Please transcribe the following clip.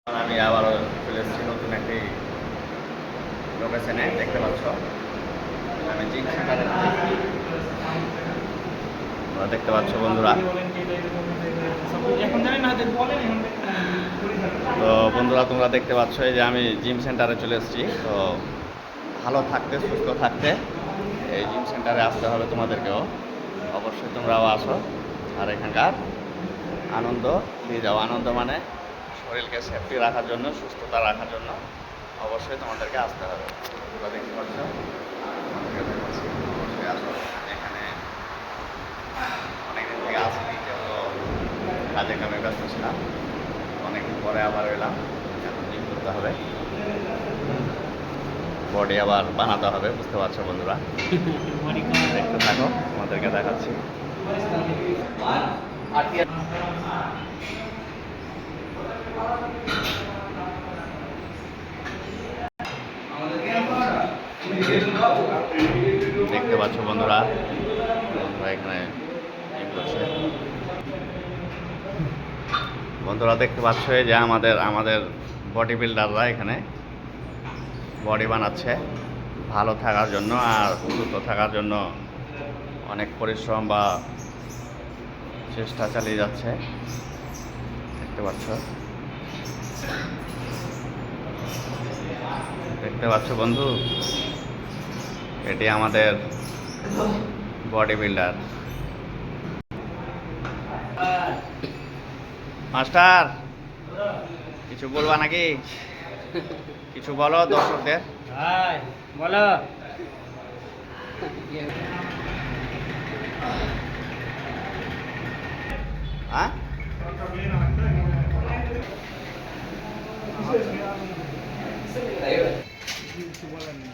আমি আবারও চলে এসেছি নতুন একটি লোকেশনে। দেখতে পাচ্ছ আমি জিম সেন্টারে দেখতে পাচ্ছ বন্ধুরা। তো বন্ধুরা তোমরা দেখতে পাচ্ছ এই যে আমি জিম সেন্টারে চলে এসেছি। তো ভালো থাকতে সুস্থ থাকতে এই জিম সেন্টারে আসতে হবে তোমাদেরকেও। অবশ্যই তোমরাও আসো আর এখানকার আনন্দ নিয়ে যাও। আনন্দ মানে শরীরকে সেফটি রাখার জন্য, সুস্থতা রাখার জন্য অবশ্যই তোমাদেরকে আসতে হবে। তোমরা দেখতে পাচ্ছ তোমাদেরকে দেখাচ্ছি, অবশ্যই আসো। এখানে অনেকদিন থেকে আসিনি, যেহেতু কাজে কামে ব্যস্ত ছিলাম। অনেকদিন পরে আবার এলাম। এখন জিম করতে হবে, বডি আবার বানাতে হবে, বুঝতে পারছো বন্ধুরা। দেখতে থাকো, তোমাদেরকে দেখাচ্ছি। দেখতে পাচ্ছ বন্ধুরা, এখানে জিম করছে। বন্ধুরা দেখতে পাচ্ছ এই যে আমাদের বডি বিল্ডাররা এখানে বডি বানাচ্ছে ভালো থাকার জন্য আর সুস্থ থাকার জন্য। অনেক পরিশ্রম বা চেষ্টা চালিয়ে যাচ্ছে, দেখতে পাচ্ছ। দেখতে পাচ্ছ বন্ধু, এটি আমাদের বডি বিল্ডার। মাস্টার কিছু বলবা নাকি? কিছু বলো দর্শকদের। বলো। হ্যাঁ, কিছু বলার নেই।